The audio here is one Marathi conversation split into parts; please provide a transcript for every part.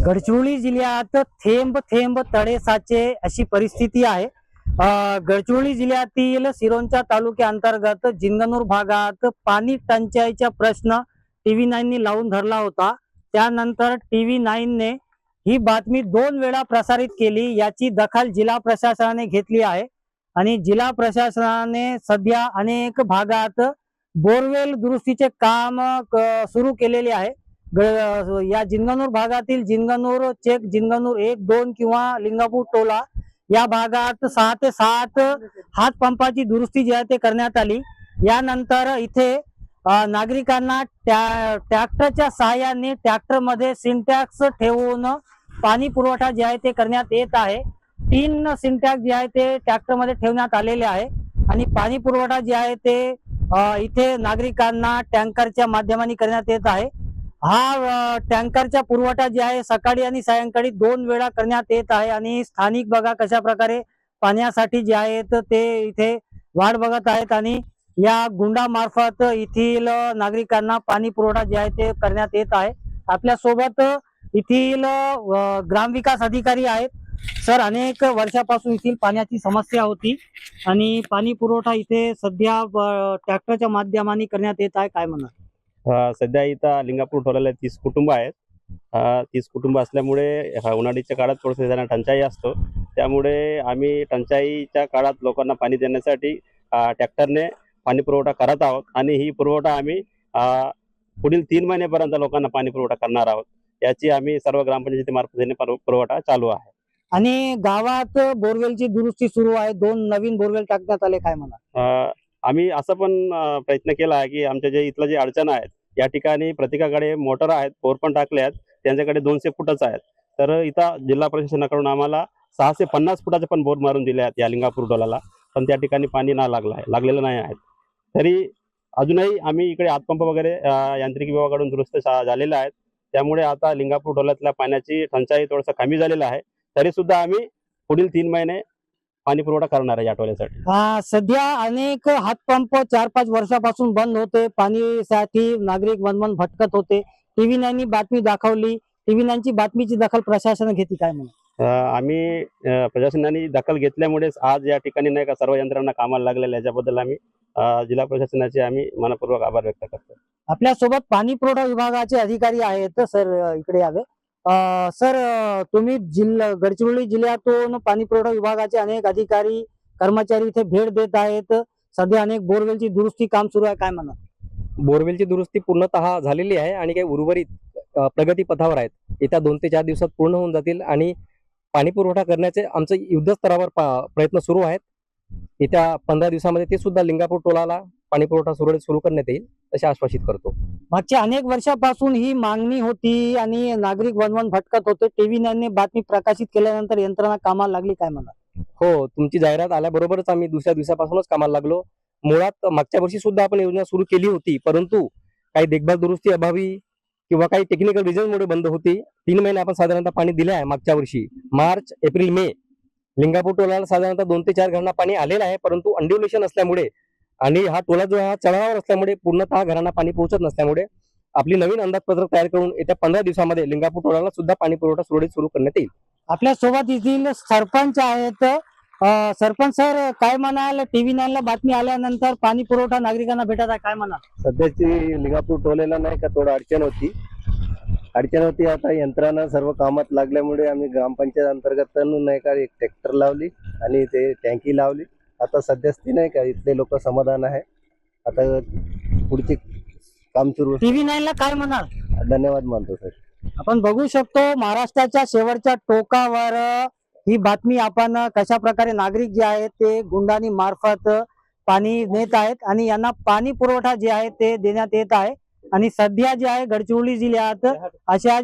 गडचिरोली जिल्ह्यात थेंब थेंब तळे साचे अशी परिस्थिती आहे। गडचिरोली जिल्ह्यातील सिरोंचा तालुक्याअंतर्गत जिंगनूर भागात पाणी टंचाईचा प्रश्न TV9 ने लावून धरला होता। त्यानंतर TV9 ने ही बातमी 2 वेळा प्रसारित केली। याची दखल जिल्हा प्रशासनाने घेतली आहे आणि जिल्हा प्रशासनाने सध्या अनेक भागात बोरवेल दुरुस्तीचे काम सुरू केलेले आहे। या जिंगनूर भागातील जिंगनूर चेक, जिंगनूर 1, 2 किंवा लिंगापूर टोला या भागात 6 ते 7 हातपंपाची दुरुस्ती जी आहे ते करण्यात आली। यानंतर इथे नागरिकांना ट्रॅक्टरच्या सहाय्याने ट्रॅक्टरमध्ये सिंटॅक्स ठेवून पाणी पुरवठा जे आहे ते करण्यात येत आहे। 3 सिंटॅक्स जे आहे ते ट्रॅक्टरमध्ये ठेवण्यात आलेले आहे आणि पाणी पुरवठा जे आहे ते इथे नागरिकांना टँकरच्या माध्यमाने करण्यात येत आहे। हा टँकरचा पुरवठा जे आहे सकाळी आणि सायंकाळी 2 वेळा करण्यात येत आहे आणि स्थानिक बघा कशा प्रकारे पाण्यासाठी जे आहेत ते इथे वाट बघत आहेत आणि या गुंडामार्फत येथील नागरिकांना पाणी पुरवठा जे आहे ते करण्यात येत आहे। आपल्या सोबत येथील ग्रामविकास अधिकारी आहेत। सर, अनेक वर्षापासून येथील पाण्याची समस्या होती आणि पाणी पुरवठा इथे सध्या ट्रॅक्टरच्या माध्यमाने करण्यात येत आहे, काय म्हणा? सध्या इथं लिंगापूर टोलाला 30 कुटुंब आहेत। 30 कुटुंब असल्यामुळे उन्हाळ्याच्या काळात थोडंसं त्यांना टंचाई असतो। त्यामुळे आम्ही टंचाईच्या काळात लोकांना पाणी देण्यासाठी ट्रॅक्टरने पाणी पुरवठा करत आहोत आणि ही पुरवठा आम्ही पुढील 3 महिन्यापर्यंत लोकांना पाणी पुरवठा करणार आहोत। याची आम्ही सर्व ग्रामपंचायतीमार्फत पुरवठा चालू आहे। आणि गावात बोरवेलची दुरुस्ती सुरू आहे, 2 नवीन बोरवेल टाकण्यात आले, काय म्हणा? आम्ही असं पण प्रयत्न केला आहे की आमच्या जे इथलं जे अडचण आहेत या ठिकाणी प्रत्येकाकडे मोटर आहेत, बोर पण टाकले आहेत, त्यांच्याकडे 200 फुटच आहेत। तर इथं जिल्हा प्रशासनाकडून आम्हाला 650 फुटाचे पण बोर मारून दिले आहेत या लिंगापूर टोलाला, पण त्या ठिकाणी पाणी लागलेलं नाही आहे। तरी अजूनही आम्ही इकडे हातपंप वगैरे यांत्रिक विभागाकडून दुरुस्त झालेले आहेत। त्यामुळे आता लिंगापूर टोलातल्या पाण्याची टंचाई थोडंसं कमी झालेलं आहे। तरी सुद्धा आम्ही पुढील 3 महिने पाणी पुरवठा करणार आहे या टोल्यासाठी। सध्या अनेक हातपंप 4-5 वर्षापासून बंद होते, पाणीसाठी नागरिक वनवन भटकत होते। TV9 ने बातमी दाखवली, TV9 ची बातमीची दखल प्रशासनाने घेतली, काय म्हणा? आम्ही प्रशासनाने दखल घेतल्यामुळेच आज या ठिकाणी नाही का सर्व यंत्रणा कामाला लागलेल्या, याच्याबद्दल आम्ही जिल्हा प्रशासनाचे आम्ही मनपूर्वक आभार व्यक्त करतो। आपल्या सोबत पाणी पुरवठा विभागाचे अधिकारी आहेत, सर इकडे यावे। सर, तुम्ही गडचिरोली जिल्ह्यातून पाणी पुरवठा विभागाचे अनेक अधिकारी कर्मचारी इथे भेट देत आहेत। सध्या अनेक बोरवेलची दुरुस्ती काम सुरू आहे, काय म्हणा? बोरवेलची दुरुस्ती पूर्णतः झालेली आहे आणि काही उर्वरित प्रगती पथावर आहेत। येत्या 2 ते 4 दिवसात पूर्ण होऊन जातील आणि पाणी पुरवठा करण्याचे आमचे युद्धस्तरावर प्रयत्न सुरू आहेत। येत्या 15 दिवसामध्ये ते सुद्धा लिंगापूर टोलाला पाणी पुरवठा सुरळीत सुरू करण्यात येईल असे आश्वासित करतो। मागच्या अनेक वर्षापासून ही मागणी होती आणि नागरिक वनवन भटकत होते। TV9 ने बातमी प्रकाशित केल्यानंतर यंत्रणा कामाला लागली, काय म्हणा? हो, तुमची जाहिरात आल्याबरोबरच आम्ही दुसऱ्या दिवसापासूनच कामाला लागलो। मुळात मागच्या वर्षी सुद्धा आपण योजना सुरू केली होती, परंतु काही देखभाल दुरुस्ती अभावी किंवा काही टेक्निकल रिझनमुळे बंद होती। 3 महिने आपण साधारणतः पाणी दिले आहे। मागच्या वर्षी मार्च, एप्रिल, मे लिंगापूर टोलाला साधारणतः 2 ते 4 घरांना पाणी आलेलं आहे, परंतु अंड्युलेशन असल्यामुळे आणि हा टोला जो हा चढावावर असल्यामुळे पूर्णतः घरांना पाणी पोहोचत नसल्यामुळे आपली नवीन अंदाजपत्रक तयार करून येत्या 15 दिवसामध्ये लिंगापूर टोलाला सुद्धा पाणी पुरवठा सुरळीत सुरू करण्यात येईल। आपल्या सोबत येथील सरपंच आहेत। सरपंच सर, काय म्हणाल? TV9 ला बातमी आल्यानंतर पाणी पुरवठा नागरिकांना भेटत आहे, काय म्हणा? सध्याची लिंगापूर टोलेला नाही का थोडं अडचण होती। आता यंत्रणा सर्व कामात लागल्यामुळे आम्ही ग्रामपंचायत अंतर्गत नाही का एक ट्रॅक्टर लावली आणि ते टँकी लावली। आता सध्याच नाही का इथले लोक समाधान आहे। आता पुढचे काम सुरू। TV9 ला काय म्हणाल? धन्यवाद मानतो सर। आपण बघू शकतो महाराष्ट्राच्या शेवटच्या टोकावर ही बातमी आपण कशा प्रकारे नागरिक जे आहेत ते गुंडांनी मार्फत पाणी नेत आहेत आणि यांना पाणी पुरवठा जे आहे ते देण्यात येत आहे आणि सध्या जे आहे गडचिरोली जिल्ह्यात अशा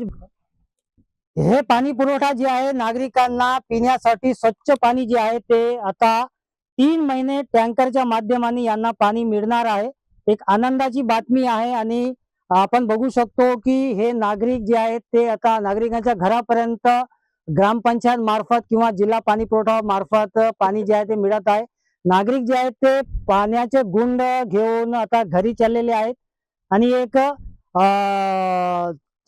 हे पाणी पुरवठा जे आहे नागरिकांना पिण्यासाठी स्वच्छ पाणी जे आहे ते आता 3 महिने टँकरच्या माध्यमाने यांना पाणी मिळणार आहे। एक आनंदाची बातमी आहे आणि आपण बघू शकतो की हे नागरिक जे आहेत ते आता नागरिकांच्या घरापर्यंत ग्रामपंचायत मार्फत किंवा जिल्हा पाणी पुरवठा मार्फत पाणी जे आहे ते मिळत आहे। नागरिक जे आहेत ते पाण्याचे गुंड घेऊन आता घरी चाललेले आहेत आणि एक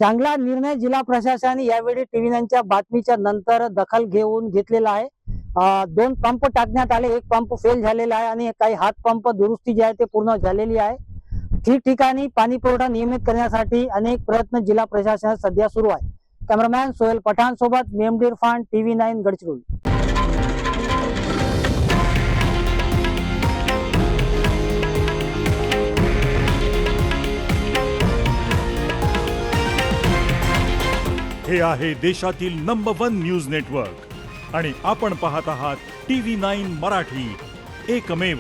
चांगला निर्णय जिल्हा प्रशासनाने यावेळी टीव्ही 9च्या बातमीच्या नंतर दखल घेतलेला आहे. 2 पंप टाकण्यात आले, एक पंप फेल झालेला आहे आणि काही हात पंप दुरुस्ती जी आहे ते पूर्ण झालेली आहे. ठिकठिकाणी पाणी पुरवठा नियमित करण्यासाठी अनेक प्रयत्न जिल्हा प्रशासनात सध्या सुरू आहे. कॅमेरामॅन सोहेल पठाण सोबत मेमडी इरफान, टीव्ही 9 गडचिरोली. हे आहे देशातील नंबर 1 न्यूज नेटवर्क आणि आपण पाहत आहात टीव्ही 9 मराठी, एकमेव.